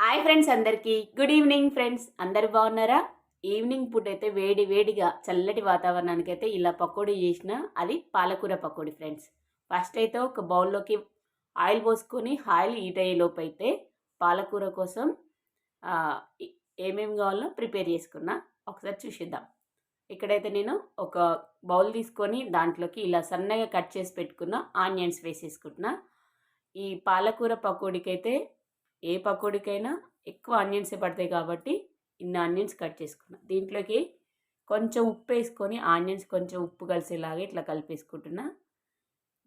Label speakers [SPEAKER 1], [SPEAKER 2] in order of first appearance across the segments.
[SPEAKER 1] Hi friends, అందరికీ good evening. Friends అందరు బాగున్నారా? ఈవినింగ్ పూట అయితే వేడి వేడిగా చల్లటి వాతావరణానికి అయితే ఇలా పకోడీ చేసిన, అది పాలకూర పకోడీ ఫ్రెండ్స్. ఫస్ట్ అయితే ఒక బౌల్లోకి ఆయిల్ పోసుకొని ఆయిల్ హీట్ అయ్యేలోపు అయితే పాలకూర కోసం ఆ, ఏమేమి కావాలో ప్రిపేర్ చేసుకున్నా ఒకసారి చూసిద్దాం. ఇక్కడైతే నేను ఒక బౌల్ తీసుకొని దాంట్లోకి ఇలా సన్నగా కట్ చేసి పెట్టుకున్న ఆనియన్స్ వేసేసుకుంటున్నా. ఈ పాలకూర పకోడీకి అయితే ఏ పకోడీకైనా ఎక్కువ ఆనియన్సే పడతాయి కాబట్టి ఇన్ని ఆనియన్స్ కట్ చేసుకున్నా. దీంట్లోకి కొంచెం ఉప్పు వేసుకొని ఆనియన్స్ కొంచెం ఉప్పు కలిసేలాగా ఇట్లా కలిపేసుకుంటున్నా.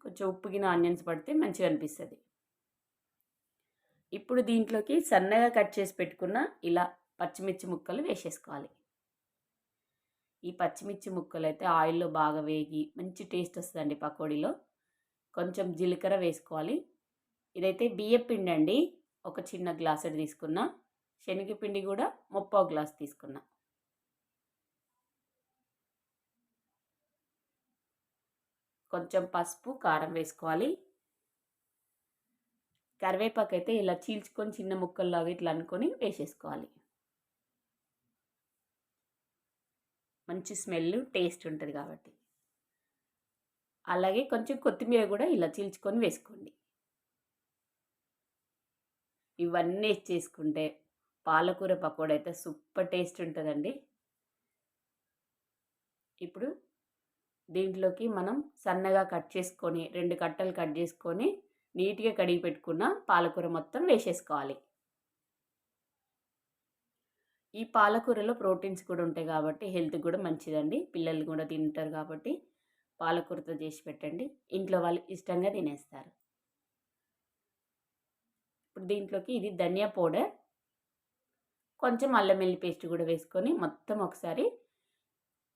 [SPEAKER 1] కొంచెం ఉప్పుగిన ఆనియన్స్ పడితే మంచిగా అనిపిస్తుంది. ఇప్పుడు దీంట్లోకి సన్నగా కట్ చేసి పెట్టుకున్న ఇలా పచ్చిమిర్చి ముక్కలు వేసేసుకోవాలి. ఈ పచ్చిమిర్చి ముక్కలు అయితే ఆయిల్లో బాగా వేగి మంచి టేస్ట్ వస్తుందండి పకోడీలో. కొంచెం జీలకర్ర వేసుకోవాలి. ఇదైతే బియ్యపిండి అండి. ఒక చిన్న గ్లాసుడు తీసుకున్నా. శనగపిండి కూడా ముప్పావు గ్లాస్ తీసుకున్నా. కొంచెం పసుపు కారం వేసుకోవాలి. కరివేపాకు అయితే ఇలా చీల్చుకొని చిన్న ముక్కల్లాగా ఇట్లా అనుకొని వేసేసుకోవాలి. మంచి స్మెల్ టేస్ట్ ఉంటుంది కాబట్టి. అలాగే కొంచెం కొత్తిమీర కూడా ఇలా చీల్చుకొని వేసుకోండి. ఇవన్నీ చేసుకుంటే పాలకూర పకోడీ అయితే సూపర్ టేస్ట్ ఉంటుందండి. ఇప్పుడు దీంట్లోకి మనం సన్నగా కట్ చేసుకొని 2 కట్టలు కట్ చేసుకొని నీట్గా కడిగి పెట్టుకున్న పాలకూర మొత్తం వేసేసుకోవాలి. ఈ పాలకూరలో ప్రోటీన్స్ కూడా ఉంటాయి కాబట్టి హెల్త్ కూడా మంచిదండి. పిల్లలు కూడా తింటారు కాబట్టి పాలకూరతో చేసి పెట్టండి. ఇంట్లో వాళ్ళు ఇష్టంగా తినేస్తారు. ఇప్పుడు దీంట్లోకి ఇది ధనియా పౌడర్, కొంచెం అల్లం వెల్లుల్లి పేస్ట్ కూడా వేసుకొని మొత్తం ఒకసారి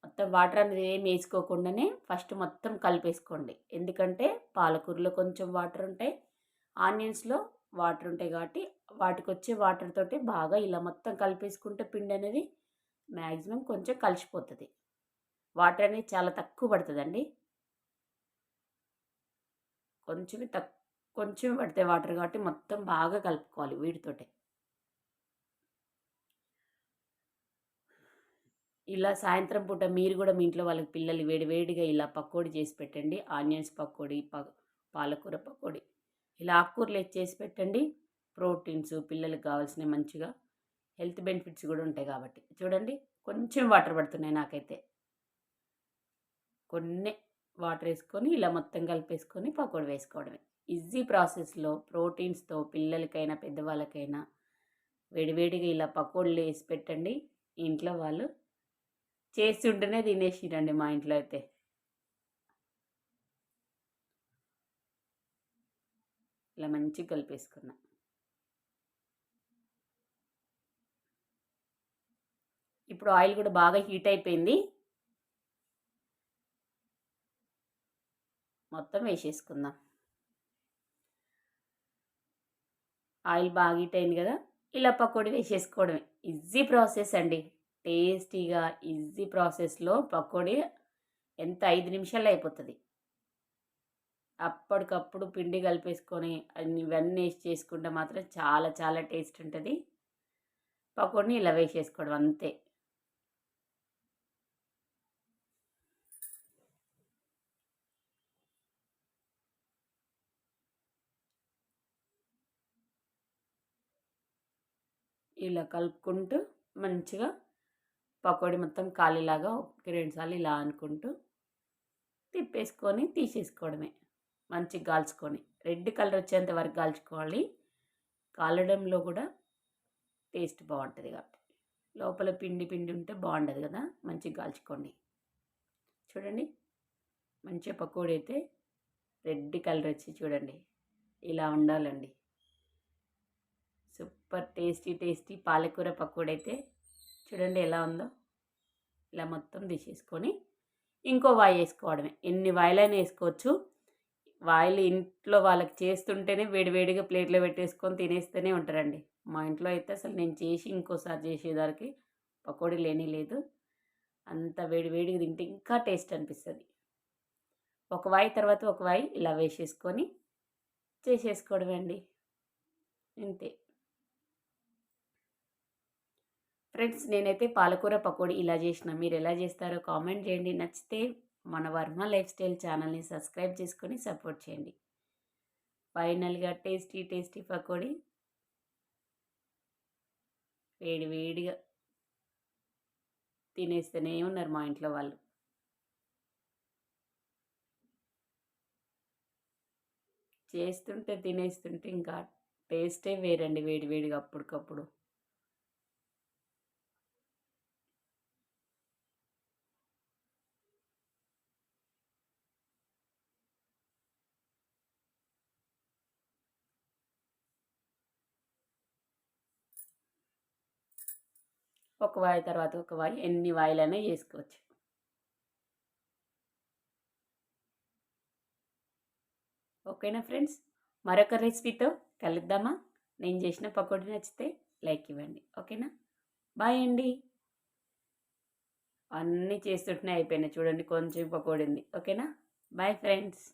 [SPEAKER 1] మొత్తం వాటర్ అనేది ఏం వేసుకోకుండానే ఫస్ట్ మొత్తం కలిపేసుకోండి. ఎందుకంటే పాలకూరలో కొంచెం వాటర్ ఉంటాయి, ఆనియన్స్లో వాటర్ ఉంటాయి కాబట్టి వాటికి వచ్చే వాటర్ తోటి బాగా ఇలా మొత్తం కలిపేసుకుంటే పిండి అనేది మ్యాక్సిమం కొంచెం కలిసిపోతుంది. వాటర్ అనేది చాలా తక్కువ పడుతుందండి. కొంచెం పడతాయి వాటర్ కాబట్టి మొత్తం బాగా కలుపుకోవాలి వీటితోటే. ఇలా సాయంత్రం పూట మీరు కూడా మీ ఇంట్లో వాళ్ళకి పిల్లలు వేడివేడిగా ఇలా పకోడీ చేసి పెట్టండి. ఆనియన్స్ పకోడీ, పాలకూర పకోడీ ఇలా ఆకుకూరలు చేసి పెట్టండి. ప్రోటీన్స్ పిల్లలకు కావాల్సిన మంచిగా హెల్త్ బెనిఫిట్స్ కూడా ఉంటాయి కాబట్టి. చూడండి, కొంచెం వాటర్ పడుతున్నాయి నాకైతే. కొన్ని వాటర్ వేసుకొని ఇలా మొత్తం కలిపేసుకొని పకోడీ వేసుకోవడమే. ఈజీ ప్రాసెస్లో ప్రోటీన్స్తో పిల్లలకైనా పెద్దవాళ్ళకైనా వేడివేడిగా ఇలా పకోడీలు వేసి పెట్టండి. ఇంట్లో వాళ్ళు చేస్తుంటేనే తినేసిరండి మా ఇంట్లో అయితే. ఇలా మంచిగా కలిపేసుకున్నా. ఇప్పుడు ఆయిల్ కూడా బాగా హీట్ అయిపోయింది. మొత్తం వేసేసుకుందాం. ఆయిల్ బాగా హీట్ అయింది కదా, ఇలా పకోడీ వేసేసుకోవడమే. ఈజీ ప్రాసెస్ అండి. టేస్టీగా ఈజీ ప్రాసెస్లో పకోడీ ఎంత 5 నిమిషాల్లో అయిపోతుంది. అప్పటికప్పుడు పిండి కలిపేసుకొని ఇవన్నీ వేసి చేసుకుంటే మాత్రం చాలా చాలా టేస్ట్ ఉంటుంది. పకోడీని ఇలా వేసేసుకోవడం అంతే. ఇలా కలుపుకుంటూ మంచిగా పకోడీ మొత్తం కాలేలాగా 1-2 సార్లు ఇలా అనుకుంటూ తిప్పేసుకొని తీసేసుకోవడమే. మంచిగా కాల్చుకొని రెడ్ కలర్ వచ్చేంత వరకు కాల్చుకోవాలి. కాలడంలో కూడా టేస్ట్ బాగుంటుంది కాబట్టి. లోపల పిండి పిండి ఉంటే బాగుండదు కదా, మంచిగా కాల్చుకోండి. చూడండి, మంచిగా పకోడీ అయితే రెడ్ కలర్ వచ్చి చూడండి ఇలా ఉండాలండి. సూపర్ టేస్టీ టేస్టీ పాలకూర పకోడీ అయితే చూడండి ఎలా ఉందో. ఇలా మొత్తం తీసేసుకొని ఇంకో వాయి వేసుకోవడమే. ఎన్ని వాయిలైనా వేసుకోవచ్చు. వాయిలు ఇంట్లో వాళ్ళకి చేస్తుంటేనే వేడివేడిగా ప్లేట్లో పెట్టేసుకొని తినేస్తూనే ఉంటారండి. మా ఇంట్లో అయితే అసలు నేను చేసి ఇంకోసారి చేసేదానికి పకోడీ లేని లేదు. అంత వేడివేడిగా తింటే ఇంకా టేస్ట్ అనిపిస్తుంది. ఒక వాయి తర్వాత ఒక వాయి ఇలా వేసేసుకొని చేసేసుకోవడమే అండి. ఇంతే. ఫ్రెండ్స్ నేనైతే పాలకూర పకోడీ ఇలా చేసిన. మీరు ఎలా చేస్తారో కామెంట్ చేయండి. నచ్చితే మన వర్మ లైఫ్ స్టైల్ ఛానల్ని సబ్స్క్రైబ్ చేసుకొని సపోర్ట్ చేయండి. ఫైనల్గా టేస్టీ టేస్టీ పకోడీ వేడి వేడిగా తినేస్తూనే ఉన్నారు మా ఇంట్లో వాళ్ళు. చేస్తుంటే తినేస్తుంటే ఇంకా టేస్టే వేరండి వేడి వేడిగా అప్పటికప్పుడు. ఒక వాయి తర్వాత ఒక వాయి ఎన్ని వాయిలైనా చేసుకోవచ్చు. ఓకేనా ఫ్రెండ్స్, మరొక రెసిపీతో కలుద్దామా? నేను చేసిన పకోడీ నచ్చితే లైక్ ఇవ్వండి. ఓకేనా, బాయ్ అండి. అన్నీ చేస్తుంటేనే అయిపోయినాయి చూడండి, కొంచెం పకోడీ ఉంది. ఓకేనా, బాయ్ ఫ్రెండ్స్.